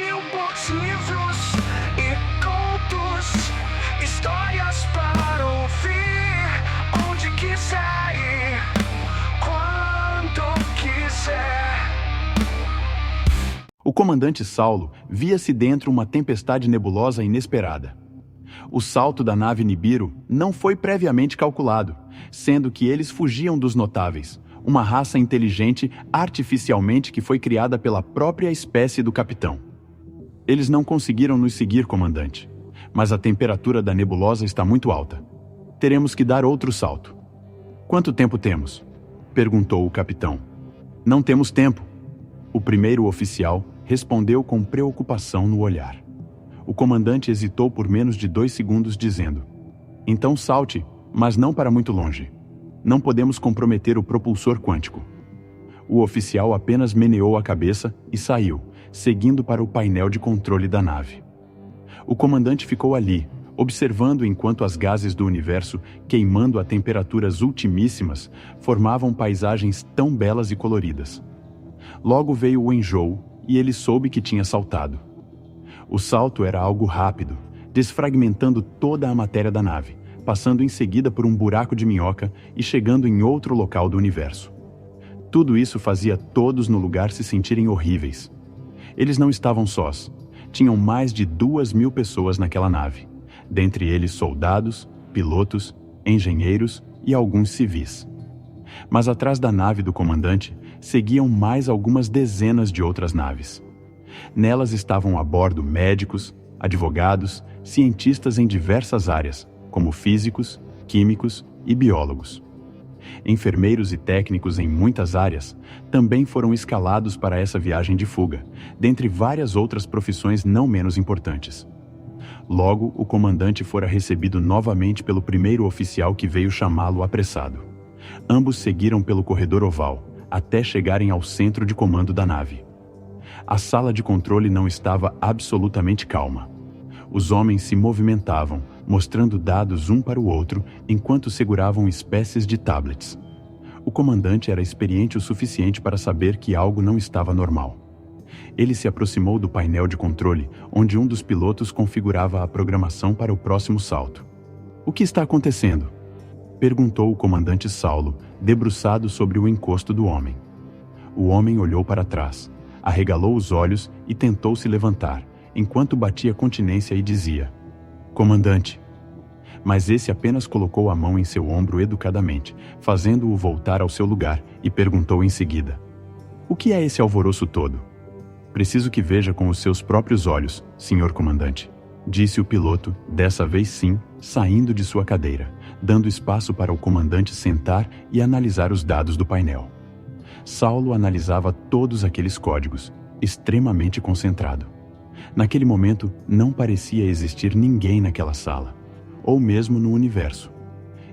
mil bons livros e contos, histórias para ouvir, onde quiser e quando quiser. O comandante Saulo via-se dentro uma tempestade nebulosa inesperada. O salto da nave Nibiru não foi previamente calculado, sendo que eles fugiam dos notáveis, uma raça inteligente artificialmente que foi criada pela própria espécie do capitão. Eles não conseguiram nos seguir, comandante, mas a temperatura da nebulosa está muito alta. Teremos que dar outro salto. Quanto tempo temos? Perguntou o capitão. Não temos tempo. O primeiro oficial respondeu com preocupação no olhar. O comandante hesitou por menos de 2 segundos, dizendo: então salte, mas não para muito longe. Não podemos comprometer o propulsor quântico. O oficial apenas meneou a cabeça e saiu, seguindo para o painel de controle da nave. O comandante ficou ali, observando enquanto as gases do universo, queimando a temperaturas ultimíssimas, formavam paisagens tão belas e coloridas. Logo veio o enjoo e ele soube que tinha saltado. O salto era algo rápido, desfragmentando toda a matéria da nave, passando em seguida por um buraco de minhoca e chegando em outro local do universo. Tudo isso fazia todos no lugar se sentirem horríveis. Eles não estavam sós. Tinham mais de 2.000 pessoas naquela nave, dentre eles soldados, pilotos, engenheiros e alguns civis. Mas atrás da nave do comandante seguiam mais algumas dezenas de outras naves. Nelas estavam a bordo médicos, advogados, cientistas em diversas áreas, como físicos, químicos e biólogos. Enfermeiros e técnicos em muitas áreas também foram escalados para essa viagem de fuga, dentre várias outras profissões não menos importantes. Logo, o comandante fora recebido novamente pelo primeiro oficial que veio chamá-lo apressado. Ambos seguiram pelo corredor oval, até chegarem ao centro de comando da nave. A sala de controle não estava absolutamente calma. Os homens se movimentavam, mostrando dados um para o outro, enquanto seguravam espécies de tablets. O comandante era experiente o suficiente para saber que algo não estava normal. Ele se aproximou do painel de controle, onde um dos pilotos configurava a programação para o próximo salto. "O que está acontecendo?" perguntou o comandante Saulo, debruçado sobre o encosto do homem. O homem olhou para trás, arregalou os olhos e tentou se levantar, enquanto batia continência e dizia: "Comandante." Mas esse apenas colocou a mão em seu ombro educadamente, fazendo-o voltar ao seu lugar, e perguntou em seguida: "O que é esse alvoroço todo?" "Preciso que veja com os seus próprios olhos, senhor comandante", disse o piloto, dessa vez sim, saindo de sua cadeira, dando espaço para o comandante sentar e analisar os dados do painel. Saulo analisava todos aqueles códigos, extremamente concentrado. Naquele momento, não parecia existir ninguém naquela sala, ou mesmo no universo.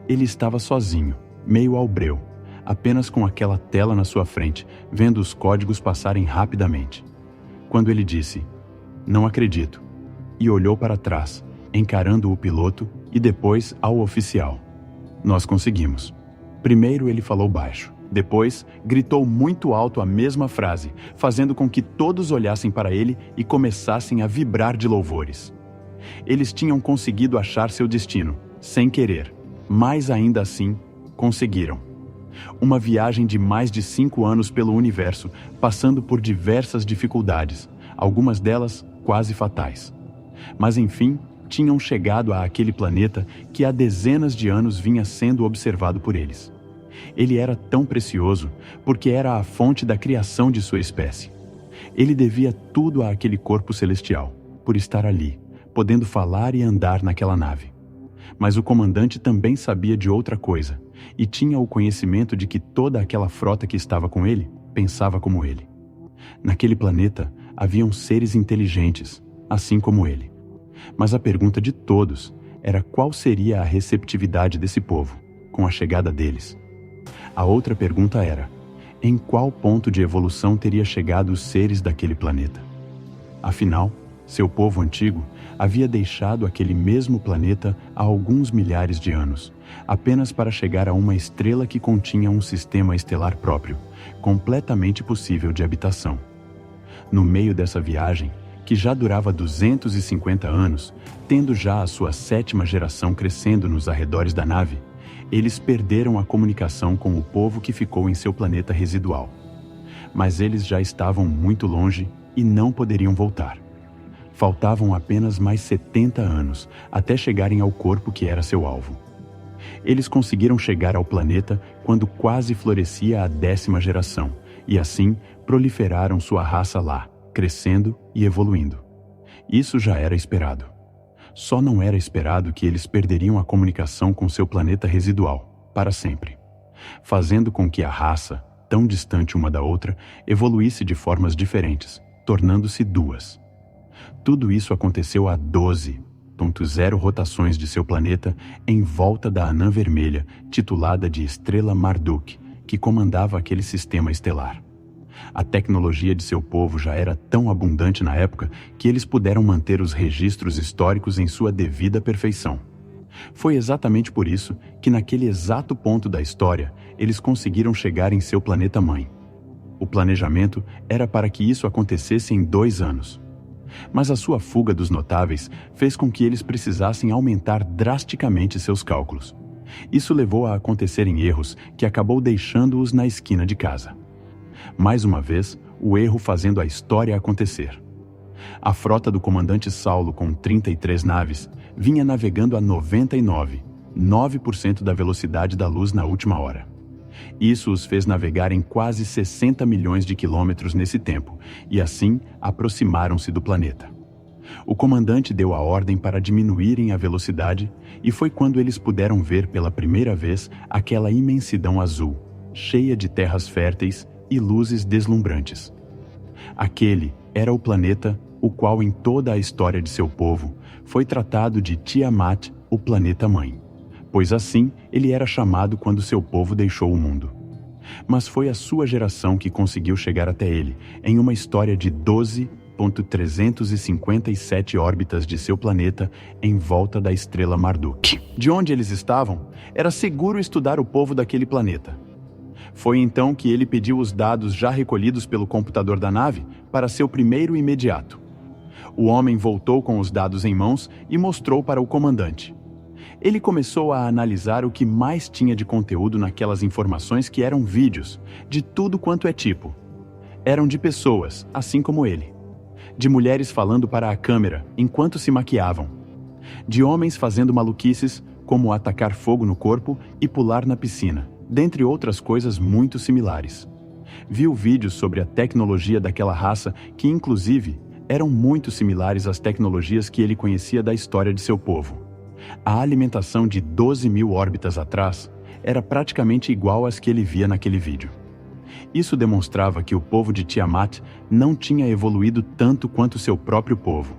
Ele estava sozinho, meio ao breu, apenas com aquela tela na sua frente, vendo os códigos passarem rapidamente. Quando ele disse: "Não acredito", e olhou para trás, encarando o piloto e depois ao oficial. "Nós conseguimos." Primeiro ele falou baixo. Depois, gritou muito alto a mesma frase, fazendo com que todos olhassem para ele e começassem a vibrar de louvores. Eles tinham conseguido achar seu destino, sem querer, mas ainda assim, conseguiram. Uma viagem de mais de 5 anos pelo universo, passando por diversas dificuldades, algumas delas quase fatais. Mas enfim, tinham chegado àquele planeta que há dezenas de anos vinha sendo observado por eles. Ele era tão precioso porque era a fonte da criação de sua espécie. Ele devia tudo àquele corpo celestial, por estar ali, podendo falar e andar naquela nave. Mas o comandante também sabia de outra coisa, e tinha o conhecimento de que toda aquela frota que estava com ele pensava como ele. Naquele planeta haviam seres inteligentes, assim como ele. Mas a pergunta de todos era qual seria a receptividade desse povo, com a chegada deles. A outra pergunta era: em qual ponto de evolução teria chegado os seres daquele planeta? Afinal, seu povo antigo havia deixado aquele mesmo planeta há alguns milhares de anos, apenas para chegar a uma estrela que continha um sistema estelar próprio, completamente possível de habitação. No meio dessa viagem, que já durava 250 anos, tendo já a sua 7ª geração crescendo nos arredores da nave, eles perderam a comunicação com o povo que ficou em seu planeta residual. Mas eles já estavam muito longe e não poderiam voltar. Faltavam apenas mais 70 anos até chegarem ao corpo que era seu alvo. Eles conseguiram chegar ao planeta quando quase florescia a 10ª geração, e assim proliferaram sua raça lá, crescendo e evoluindo. Isso já era esperado. Só não era esperado que eles perderiam a comunicação com seu planeta residual, para sempre, fazendo com que a raça, tão distante uma da outra, evoluísse de formas diferentes, tornando-se duas. Tudo isso aconteceu a 12,0 rotações de seu planeta em volta da anã vermelha, titulada de Estrela Marduk, que comandava aquele sistema estelar. A tecnologia de seu povo já era tão abundante na época que eles puderam manter os registros históricos em sua devida perfeição. Foi exatamente por isso que, naquele exato ponto da história, eles conseguiram chegar em seu planeta-mãe. O planejamento era para que isso acontecesse em 2 anos. Mas a sua fuga dos notáveis fez com que eles precisassem aumentar drasticamente seus cálculos. Isso levou a acontecerem erros que acabou deixando-os na esquina de casa. Mais uma vez, o erro fazendo a história acontecer. A frota do comandante Saulo, com 33 naves, vinha navegando a 99,9% da velocidade da luz na última hora. Isso os fez navegar em quase 60 milhões de quilômetros nesse tempo, e assim aproximaram-se do planeta. O comandante deu a ordem para diminuírem a velocidade, e foi quando eles puderam ver pela primeira vez aquela imensidão azul, cheia de terras férteis e luzes deslumbrantes. Aquele era o planeta, o qual em toda a história de seu povo foi tratado de Tiamat, o planeta-mãe, pois assim ele era chamado quando seu povo deixou o mundo. Mas foi a sua geração que conseguiu chegar até ele, em uma história de 12,357 órbitas de seu planeta em volta da estrela Marduk. De onde eles estavam, era seguro estudar o povo daquele planeta. Foi então que ele pediu os dados já recolhidos pelo computador da nave para seu primeiro imediato. O homem voltou com os dados em mãos e mostrou para o comandante. Ele começou a analisar o que mais tinha de conteúdo naquelas informações, que eram vídeos, de tudo quanto é tipo. Eram de pessoas, assim como ele. De mulheres falando para a câmera enquanto se maquiavam. De homens fazendo maluquices, como atacar fogo no corpo e pular na piscina, dentre outras coisas muito similares. Viu vídeos sobre a tecnologia daquela raça que, inclusive, eram muito similares às tecnologias que ele conhecia da história de seu povo. A alimentação de 12.000 órbitas atrás era praticamente igual às que ele via naquele vídeo. Isso demonstrava que o povo de Tiamat não tinha evoluído tanto quanto seu próprio povo.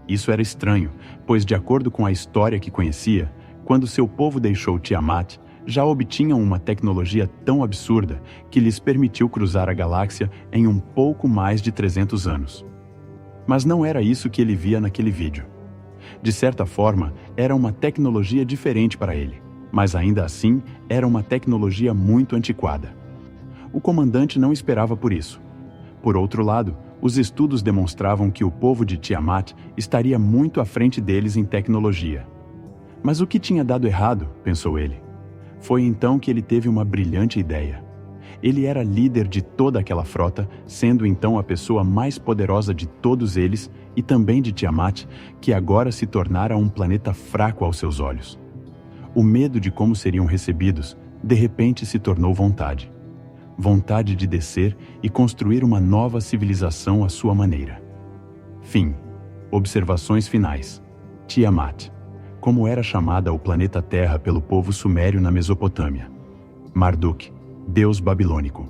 Isso era estranho, pois, de acordo com a história que conhecia, quando seu povo deixou Tiamat, já obtinham uma tecnologia tão absurda que lhes permitiu cruzar a galáxia em um pouco mais de 300 anos. Mas não era isso que ele via naquele vídeo. De certa forma, era uma tecnologia diferente para ele, mas ainda assim era uma tecnologia muito antiquada. O comandante não esperava por isso. Por outro lado, os estudos demonstravam que o povo de Tiamat estaria muito à frente deles em tecnologia. Mas o que tinha dado errado, pensou ele. Foi então que ele teve uma brilhante ideia. Ele era líder de toda aquela frota, sendo então a pessoa mais poderosa de todos eles e também de Tiamat, que agora se tornara um planeta fraco aos seus olhos. O medo de como seriam recebidos, de repente se tornou vontade. Vontade de descer e construir uma nova civilização à sua maneira. Fim. Observações finais. Tiamat, como era chamada o planeta Terra pelo povo sumério na Mesopotâmia. Marduk, deus babilônico.